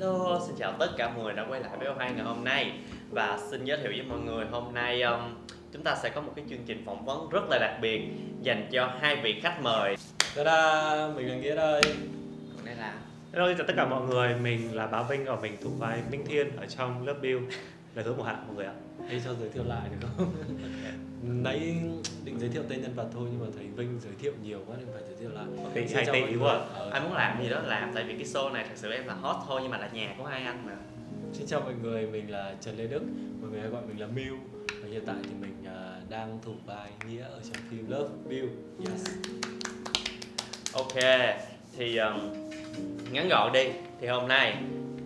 Hello, xin chào tất cả mọi người đã quay lại với O2 ngày hôm nay. Và xin giới thiệu với mọi người hôm nay chúng ta sẽ có một cái chương trình phỏng vấn rất là đặc biệt dành cho hai vị khách mời. Ta-da, mình là Nghĩa đây. Còn đây là Hello, chào tất cả mọi người, mình là Bá Vinh và mình thuộc vai Minh Thiên ở trong Love Bill. Lời hứa một hạn mọi người ạ. Hãy cho giới thiệu lại được không? Nãy định giới thiệu tên nhân vật thôi nhưng mà thấy Vinh giới thiệu nhiều quá nên phải giới thiệu lại. Tính hay tí ý quá. anh muốn làm gì đó làm, tại vì cái show này thật sự em là hot thôi nhưng mà là nhà của hai anh mà. Xin chào mọi người, mình là Trần Lê Đức, mọi người hay gọi mình là Miu. Và hiện tại thì mình đang thủ vai Nghĩa ở trong phim Love Bill. Yes. Ok, thì ngắn gọn đi. Thì hôm nay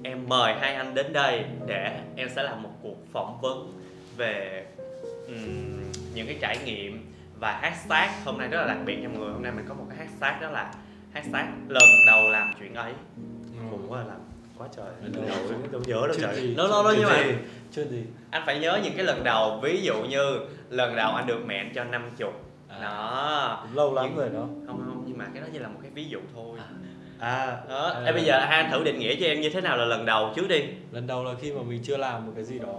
em mời hai anh đến đây để em sẽ làm một cuộc phỏng vấn về những cái trải nghiệm và hashtag. Hôm nay rất là đặc biệt nha mọi người. Hôm nay mình có một cái hashtag, đó là hashtag lần đầu làm chuyện ấy. Cũng quá là làm quá trời. Lần đầu đâu nhớ đâu trời. Nó nhưng mà chuyện gì? anh phải nhớ những cái lần đầu. Ví dụ như lần đầu anh được mẹ anh cho 50. Đó. Cũng lâu lắm rồi đó. Không, nhưng mà cái đó chỉ là một cái ví dụ thôi. Đó. Bây giờ hai anh thử định nghĩa cho em như thế nào là lần đầu trước đi. Lần đầu là khi mà mình chưa làm một cái gì đó.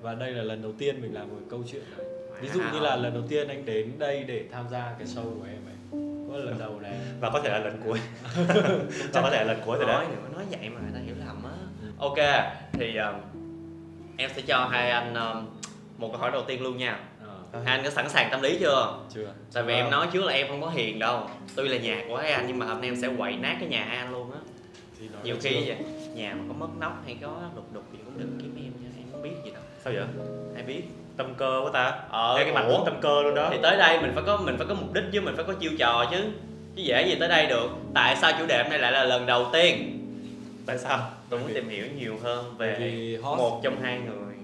Và đây là lần đầu tiên mình làm một cái câu chuyện đấy. Ví dụ như là lần đầu tiên anh đến đây để tham gia cái show của em ấy. Có lần đầu này. Và có thể là lần cuối. Và có thể là lần cuối rồi đấy. Nói vậy mà người ta hiểu lầm á. Ok, thì em sẽ cho hai anh một câu hỏi đầu tiên luôn nha. Hai anh có sẵn sàng tâm lý chưa? Chưa. Tại vì em nói trước là em không có hiền đâu. Tuy là nhà của hai anh nhưng mà hôm nay em sẽ quậy nát cái nhà hai anh luôn á. Nhiều khi nhà mà có mất nóc hay có lục đục gì cũng đừng kiếm em nha, em không biết gì đâu. Sao vậy? Ai biết? Tâm cơ quá ta. Cái mặt cũng tâm cơ luôn đó. Thì tới đây mình phải có mục đích chứ, mình phải có chiêu trò chứ. Chứ dễ gì tới đây được. Tại sao chủ đề hôm nay lại là lần đầu tiên? Tại sao? Tôi muốn tìm hiểu nhiều hơn về một trong hai người.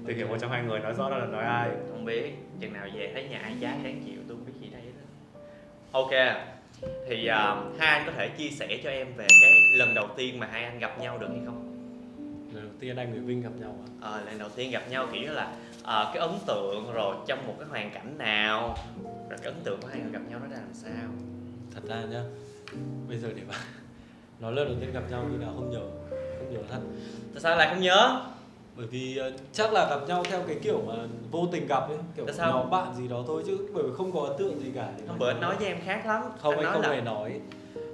Tìm hiểu một trong hai người nói rõ là nói ai? Không biết, chừng nào về thấy nhà ai trái đáng chịu tôi không biết gì đây hết. Ok, thì hai anh có thể chia sẻ cho em về cái lần đầu tiên mà hai anh gặp nhau được hay không? Lần đầu tiên anh với Vinh gặp nhau á? Lần đầu tiên gặp nhau kiểu như là cái ấn tượng rồi trong một cái hoàn cảnh nào, rồi cái ấn tượng của hai người gặp nhau nó ra làm sao? Thật ra nhá, bây giờ để mà nói lần đầu tiên gặp nhau như nào không nhớ thật. Tại sao lại không nhớ? Bởi vì chắc là gặp nhau theo cái kiểu mà vô tình gặp ấy, kiểu nhóm bạn gì đó thôi chứ bởi vì không có ấn tượng gì cả. Hôm bữa anh nói với em khác lắm. Không, anh không hề nói.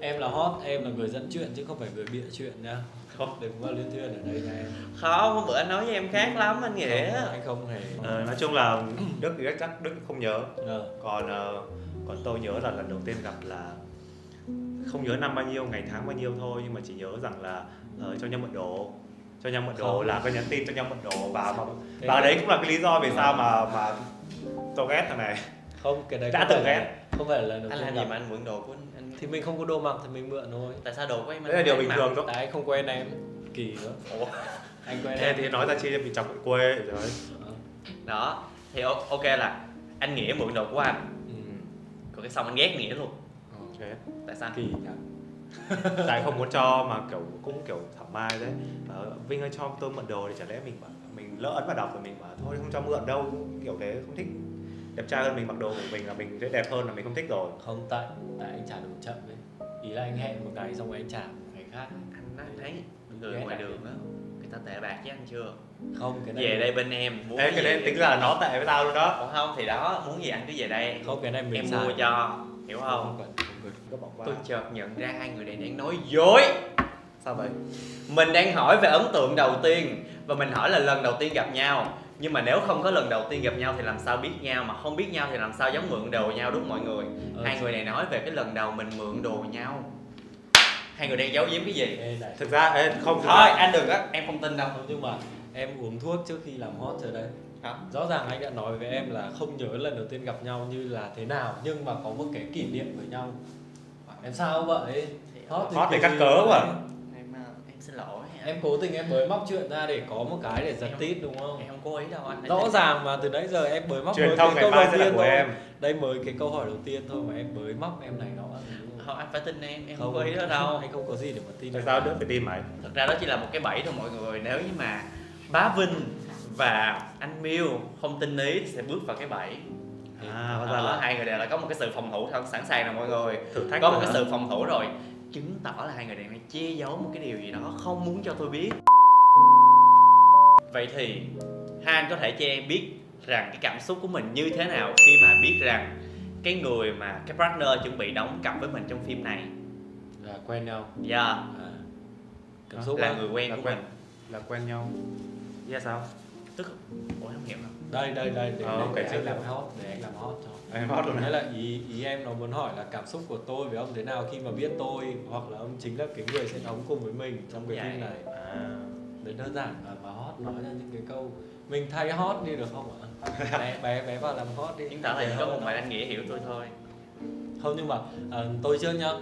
Em là hot, em là người dẫn chuyện chứ không phải người bịa chuyện nha. Không, đừng có liên thuyên ở đây nha em. Không, hôm bữa anh nói với em khác lắm anh Nghĩa. Anh không hề. Nói chung là Đức thì chắc Đức không nhớ. Còn tôi nhớ là lần đầu tiên gặp là không nhớ năm bao nhiêu, ngày tháng bao nhiêu thôi, nhưng mà chỉ nhớ rằng là cho nhau mượn đồ. Cho nhau mượn đồ là có nhắn tin cho nhau mượn đồ và đấy cũng là cái lý do vì sao mà tôi ghét thằng này. Không, cái đấy đã từng ghét. Không phải là lần đầu tiên. Anh làm gì mà anh mượn đồ của anh? Thì mình không có đồ mặc thì mình mượn thôi. Tại sao đồ của em? Đấy là điều bình thường thôi. Tại anh không quen em. Kỳ nữa. Ủa? Anh quen em thì nói ra chi bị chọc quê rồi. Đó, thì ok là anh Nghĩa mượn đồ của anh. Còn cái xong anh ghét Nghĩa luôn. Tại sao? Kỳ cả. Tại không muốn cho mà cũng kiểu thảo mai đấy. Vinh ơi cho tôi mượn đồ thì chả lẽ mình lỡ ấn vào đọc rồi mình bảo thôi không cho mượn đâu, kiểu thế không thích. Đẹp trai hơn mình mặc đồ của mình là mình sẽ đẹp hơn là mình không thích rồi. Không, tại anh trả đồ chậm ấy. Ý là anh hẹn một ngày xong rồi anh trả một ngày khác. Anh thấy người ngoài đường á, người ta tệ bạc với anh chưa? Không, cái này về đây bên em muốn cái này tính là nó tệ với tao luôn đó. Ủa không thì đó, muốn gì anh cứ về đây. Không, cái này mình em mua cho, hiểu không? Tôi chợt nhận ra hai người này đang nói dối. Sao vậy? Mình đang hỏi về ấn tượng đầu tiên và mình hỏi là lần đầu tiên gặp nhau. Nhưng mà nếu không có lần đầu tiên gặp nhau thì làm sao biết nhau, mà không biết nhau thì làm sao giống mượn đồ nhau, đúng mọi người? Hai người này nói về cái lần đầu mình mượn đồ nhau. Hai người đang giấu giếm cái gì? Thực ra không thôi anh đừng á, em không tin đâu. Nhưng mà em uống thuốc trước khi làm hot rồi đấy. Rõ ràng anh đã nói với em là không nhớ lần đầu tiên gặp nhau như là thế nào, nhưng mà có một cái kỷ niệm với nhau. Em sao vậy? Hot để cắt cớ mà. Em xin lỗi. Em cố tình em bới móc chuyện ra để có một cái để giật tít đúng không? Em không cố ý đâu anh. Rõ ràng mà từ nãy giờ em bới móc truyền thông ngày mai sẽ là của em. Đây mới cái câu hỏi đầu tiên thôi mà em bới móc em này nó. Không, anh phải tin em không cố ý đó đâu. Anh không có gì để mà tin. Tại sao đứa phải tin mày? Thật ra đó chỉ là một cái bẫy thôi mọi người. Nếu như mà Bá Vinh và anh Miu không tin ý thì sẽ bước vào cái bẫy. Hóa ra là hai người đều là có một cái sự phòng thủ sẵn sàng rồi mọi người. Thử thách có một cái sự phòng thủ rồi. chứng tỏ là hai người đang che giấu một cái điều gì đó không muốn cho tôi biết. Vậy thì hai anh có thể cho em biết rằng cái cảm xúc của mình như thế nào khi mà biết rằng cái người mà cái partner chuẩn bị đóng cặp với mình trong phim này là quen nhau? Yeah. Cảm xúc là người quen là của quen, mình. là quen nhau. Yeah sao? Tức ủa không hiểu không? Đây để okay, anh làm hot, để anh làm hot cho. Em hot luôn. Nghĩa là ý em nó muốn hỏi là cảm xúc của tôi với ông thế nào khi mà biết tôi hoặc là ông chính là cái người sẽ đóng cùng với mình trong cái phim này. Đấy đơn giản mà hot nói ra những cái câu mình thay hot đi được không ạ? bé vào làm hot đi. Chứng tỏ là có một vài anh nghĩa hiểu tôi thôi. Không, nhưng mà tôi chưa nhá.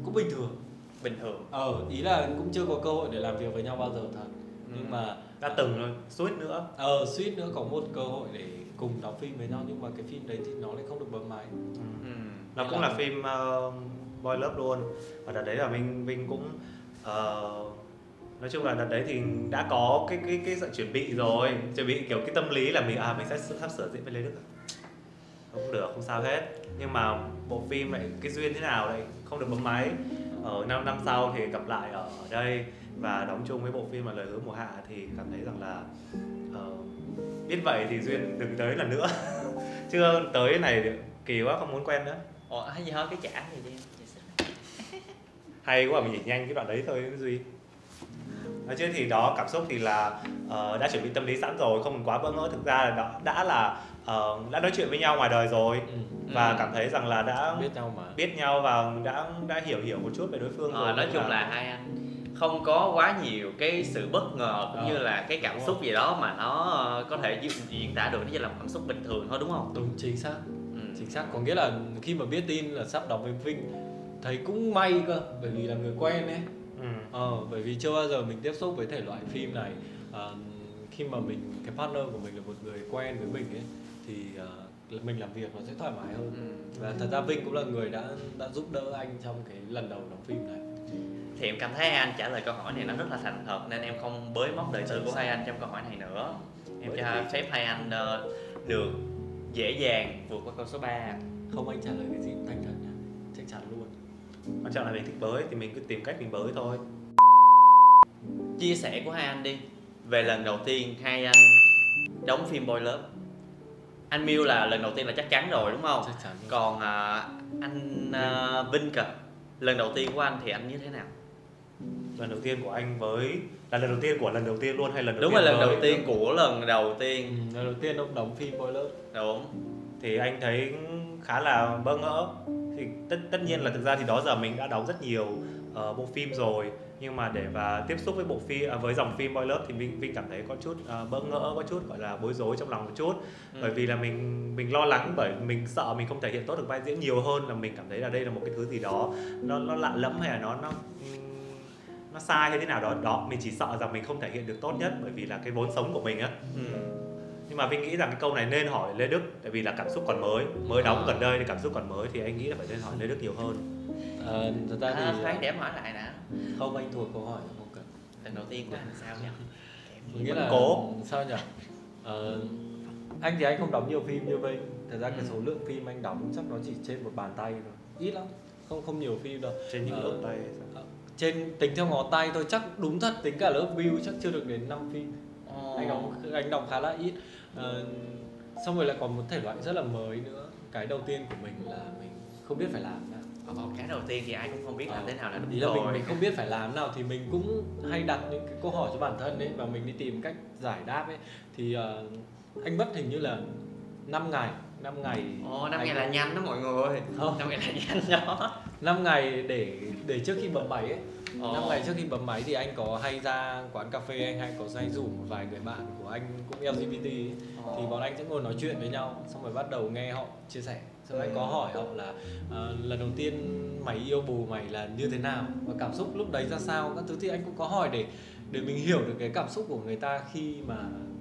Cũng bình thường. Bình thường. Ý là cũng chưa có cơ hội để làm việc với nhau bao giờ thật. Nhưng mà đã từng rồi, suýt nữa có một cơ hội để cùng đóng phim với nhau, nhưng mà cái phim đấy thì nó lại không được bấm máy. Nó cũng là phim Boy Love luôn. Và đợt đấy là Vinh cũng nói chung là đợt đấy thì đã có cái sự chuẩn bị rồi, chuẩn bị kiểu cái tâm lý là mình sẽ sắp sửa diễn với Lê Đức. Không được, không sao hết. Nhưng mà bộ phim lại cái duyên thế nào lại không được bấm máy. Ở 5 năm sau thì gặp lại ở đây và đóng chung với bộ phim là Lời Hứa Mùa Hạ thì cảm thấy rằng là biết vậy thì duyên đừng tới lần nữa. Chưa tới này kỳ quá, không muốn quen nữa. Hay gì hơi cái chả gì đi. Hay quá, mình nhảy nhanh cái đoạn đấy thôi Duy. Nói chứ thì đó, cảm xúc thì là đã chuẩn bị tâm lý sẵn rồi, không quá bỡ ngỡ. Thực ra là đã nói chuyện với nhau ngoài đời rồi và cảm thấy rằng là đã biết nhau và đã hiểu một chút về đối phương rồi. Nói chung là hai anh không có quá nhiều cái sự bất ngờ cũng như là cái cảm xúc gì đó mà nó có thể diễn tả được, nó chỉ là một cảm xúc bình thường thôi, đúng không? Đúng, chính xác. Chính xác, có nghĩa là khi mà biết tin là sắp đóng với Vinh thấy cũng may cơ, bởi vì là người quen ấy. Bởi vì chưa bao giờ mình tiếp xúc với thể loại phim này. Khi mà cái partner của mình là một người quen với mình ấy thì mình làm việc nó sẽ thoải mái hơn. Và thật ra Vinh cũng là người đã giúp đỡ anh trong cái lần đầu đóng phim này. Thì em cảm thấy hai anh trả lời câu hỏi này nó rất là thành thật, nên em không bới móc đời tư của hai anh trong câu hỏi này nữa. Em cho phép hai anh được dễ dàng vượt qua câu số 3. Không, anh trả lời cái gì cũng thành thật nha, chắc chắn luôn. Quan trọng là mình thích bới thì mình cứ tìm cách mình bới thôi. Chia sẻ của hai anh đi về lần đầu tiên hai anh đóng phim Boy Love. Anh Miu là lần đầu tiên là chắc chắn rồi đúng không? Chắc chắn. Còn anh Vinh kìa, lần đầu tiên của anh thì anh như thế nào? Lần đầu tiên của anh là lần đầu tiên của lần đầu tiên luôn hay lần đầu đúng tiên? Đúng là lần đầu tiên của lần đầu tiên. Lần đầu tiên ông đóng phim Boy Love. Đúng. Thì anh thấy khá là bỡ ngỡ. Thì tất nhiên là thực ra thì đó giờ mình đã đóng rất nhiều bộ phim rồi, nhưng mà để tiếp xúc với với dòng phim Boy Love thì Vinh cảm thấy có chút bỡ ngỡ, có chút gọi là bối rối trong lòng một chút. Bởi vì là mình lo lắng, bởi mình sợ mình không thể hiện tốt được vai diễn, nhiều hơn là mình cảm thấy là đây là một cái thứ gì đó nó lạ lẫm hay là nó sai hay thế nào đó. Mình chỉ sợ rằng mình không thể hiện được tốt nhất bởi vì là cái vốn sống của mình á. Nhưng mà Vinh nghĩ rằng cái câu này nên hỏi Lê Đức, tại vì là cảm xúc còn mới đóng gần đây thì cảm xúc còn mới, thì anh nghĩ là phải nên hỏi Lê Đức nhiều hơn. Thật ra thì khoan để em hỏi lại đã. Không, anh thuộc câu hỏi không cần. Lần đầu tiên của anh sao nhỉ? Nghĩa là sao nhỉ? Anh thì anh không đóng nhiều phim như Vinh. Thật ra cái số lượng phim anh đóng chắc nó chỉ trên một bàn tay thôi, ít lắm, không nhiều phim đâu. Trên những ngón tay trên tính theo ngón tay thôi, chắc đúng thật tính cả lớp view chắc chưa được đến 5 phim. Anh đóng khá là ít. Xong rồi lại còn một thể loại rất là mới nữa. Cái đầu tiên của mình là mình không biết phải làm nào. Cái đầu tiên thì ai cũng không biết làm thế nào là đúng ý rồi. Là mình không biết phải làm nào thì mình cũng hay đặt những cái câu hỏi cho bản thân ấy và mình đi tìm cách giải đáp ấy. Thì anh mất hình như là 5 ngày. 5 ngày là nhanh đó mọi người. Không, 5 ngày là nhanh đó. 5 ngày để trước khi bấm máy ấy. 5 ngày trước khi bấm máy thì anh có hay ra quán cà phê, anh hay có hay rủ một vài người bạn của anh cũng LGBT ấy. Thì bọn anh sẽ ngồi nói chuyện với nhau, xong rồi bắt đầu nghe họ chia sẻ. Xong anh có hỏi họ là lần đầu tiên mày yêu bồ mày là như thế nào và cảm xúc lúc đấy ra sao, các thứ. Thì anh cũng có hỏi để mình hiểu được cái cảm xúc của người ta khi mà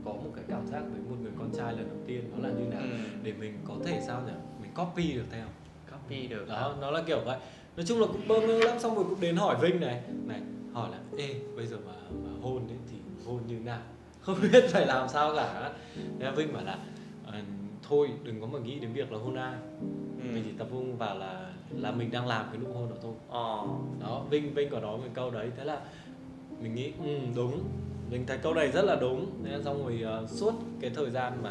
có một cái cảm giác với một người con trai lần đầu tiên nó là như nào, để mình có thể sao nhỉ, mình copy được theo. Copy được đó, nó là kiểu vậy. Nói chung là cũng bơ ngơ lắm. Xong rồi cũng đến hỏi Vinh này hỏi là bây giờ mà hôn ấy thì hôn như nào, không biết phải làm sao cả. Thế Vinh bảo là thôi đừng có mà nghĩ đến việc là hôn ai, Mình chỉ tập trung vào là mình đang làm cái nụ hôn đó thôi. Đó, Vinh có nói một câu đấy, thế là mình nghĩ đúng, mình thấy câu này rất là đúng. Thế là xong rồi suốt cái thời gian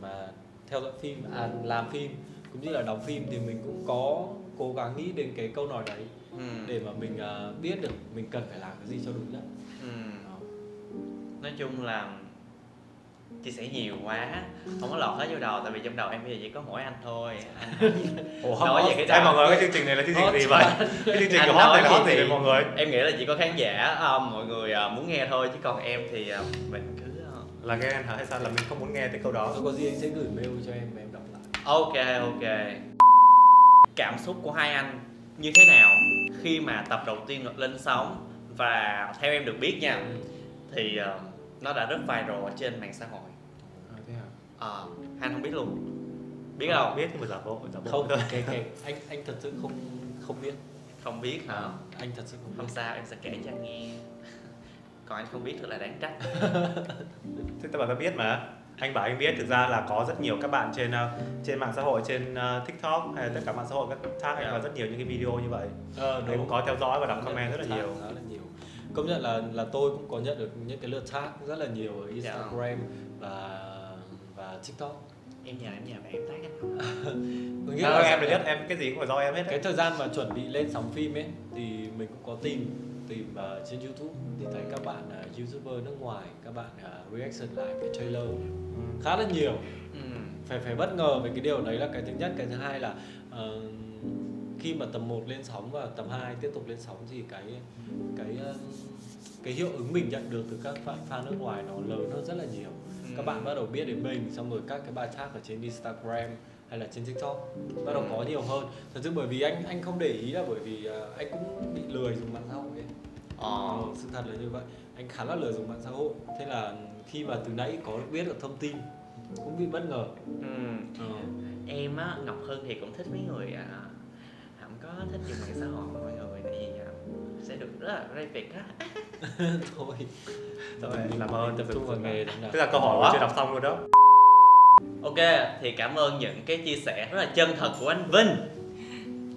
mà theo dõi phim, làm phim cũng như là đóng phim thì mình cũng có cố gắng nghĩ đến cái câu nói đấy để mà mình biết được mình cần phải làm cái gì cho đúng nhất. Nói chung là chia sẻ nhiều quá không có lọt hết vô đầu, tại vì trong đầu em bây giờ chỉ có mỗi anh thôi. Anh nói về cái mọi người, cái chương trình này là chương trình gì vậy? Cái chương trình của hot này là hot gì vậy mọi người? Em nghĩ là chỉ có khán giả mọi người muốn nghe thôi, chứ còn em thì mình cứ là nghe em hả hay sao, là mình không muốn nghe tới câu đó. Có gì anh sẽ gửi mail cho em và em đọc lại. Ok. Cảm xúc của hai anh như thế nào khi mà tập đầu tiên lên sóng? Và theo em được biết nha, thì nó đã rất viral ở trên mạng xã hội. Thế hả? Anh không biết luôn. Biết không? Biết nhưng mà giả bộ không. Anh thật sự không biết. Không biết hả? Anh thật sự không biết. Không sao, em sẽ kể cho anh nghe. Còn anh không biết thật là đáng trách. Thế tao bảo tao biết mà. Anh bảo anh biết, thực ra là có rất nhiều các bạn trên mạng xã hội, trên TikTok hay là tất cả mạng xã hội các tag anh có rất nhiều những cái video như vậy. Anh cũng có theo dõi và đọc comment rất là nhiều. Công nhận là tôi cũng có nhận được những cái lượt tag rất là nhiều ở Instagram và TikTok. Em nhờ bạn em tag anh. Em được nhất, em cái gì cũng phải do em hết. Cái thời gian mà chuẩn bị lên sóng phim ấy thì mình cũng có tìm trên YouTube thì thấy các bạn YouTuber nước ngoài, các bạn reaction lại cái trailer khá là nhiều. Phải bất ngờ về cái điều đấy là cái thứ nhất. Cái thứ hai là khi mà tầm 1 lên sóng và tầm 2 tiếp tục lên sóng thì cái hiệu ứng mình nhận được từ các fan nước ngoài nó lớn hơn rất là nhiều. Các bạn bắt đầu biết đến mình, xong rồi các cái bài tag ở trên Instagram hay là trên TikTok bắt đầu có nhiều hơn. Thật sự bởi vì anh không để ý là bởi vì anh cũng bị lười dùng mạng xã hội ấy. Sự thật là như vậy, anh khá là lười dùng mạng xã hội. Thế là khi mà từ nãy có biết được thông tin cũng bị bất ngờ. Em á, Ngọc Hân thì cũng thích mấy người không có thích dùng mạng xã hội mọi người, tại vì sẽ được rất là ray việc á. Thôi làm ơn tập trung vào nghề. Tức là câu hỏi của chưa đọc xong luôn đó. Ok, thì cảm ơn những cái chia sẻ rất là chân thật của anh Vinh.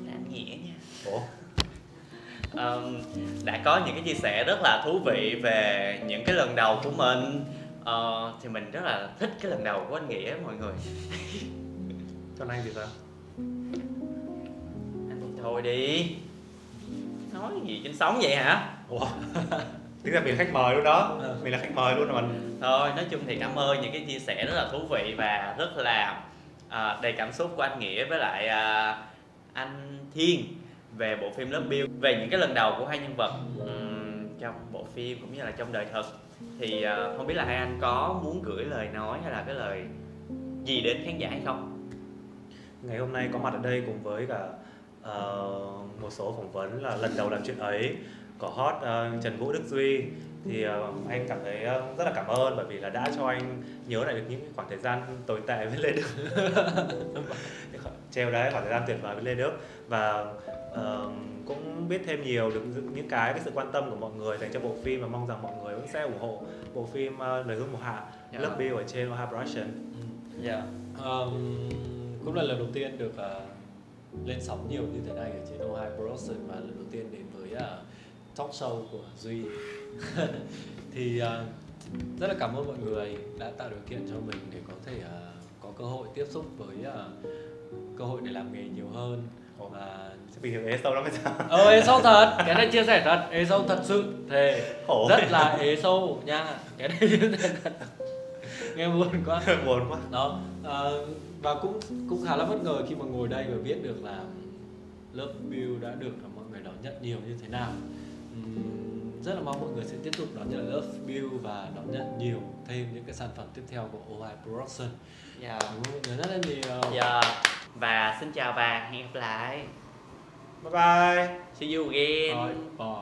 Là anh Nghĩa nha. Đã có những cái chia sẻ rất là thú vị về những cái lần đầu của mình. Thì mình rất là thích cái lần đầu của anh Nghĩa mọi người. Còn anh thì sao? Anh thì thôi đi. Nói gì trên sóng vậy hả? Tính ra mình khách mời luôn đó. Mình là khách mời luôn rồi mình. Thôi, nói chung thì cảm ơn những cái chia sẻ rất là thú vị và rất là đầy cảm xúc của anh Nghĩa với lại anh Thiên về bộ phim Love Bill, về những cái lần đầu của hai nhân vật trong bộ phim cũng như là trong đời thực. Thì không biết là hai anh có muốn gửi lời nói hay là cái lời gì đến khán giả hay không? Ngày hôm nay có mặt ở đây cùng với cả một số phỏng vấn là lần đầu làm chuyện ấy có hot Trần Vũ Đức Duy, thì anh cảm thấy rất là cảm ơn bởi vì là đã cho anh nhớ lại được những khoảng thời gian tồi tệ với Lê Đức. Treo đấy, khoảng thời gian tuyệt vời với Lê Đức, và cũng biết thêm nhiều được những cái sự quan tâm của mọi người dành cho bộ phim, và mong rằng mọi người cũng sẽ ủng hộ bộ phim Lời Hứa Mùa Hạ, Love Bill ở trên Oha Production. Cũng là lần đầu tiên được lên sóng nhiều như thế này ở trên Oha Production, và lần đầu tiên đến với talk show của Duy. Thì rất là cảm ơn mọi người đã tạo điều kiện cho mình để có thể có cơ hội tiếp xúc với cơ hội để làm nghề nhiều hơn. Và sẽ bị hiểu ế sâu lắm hay sao? Ế sâu thật, cái này chia sẻ thật, ế sâu thật sự, thề rất là ế sâu nha, cái này chia sẻ thật. Nghe buồn quá. Buồn quá. Đó, và cũng khá là bất ngờ khi mà ngồi đây và biết được là Love Bill đã được mọi người đón nhận nhiều như thế nào. Rất là mong mọi người sẽ tiếp tục đón nhận Love Bill và đón nhận nhiều thêm những cái sản phẩm tiếp theo của OI Production. Mọi người rất là nhiều. Và xin chào và hẹn gặp lại. Bye bye. See you again. Bye.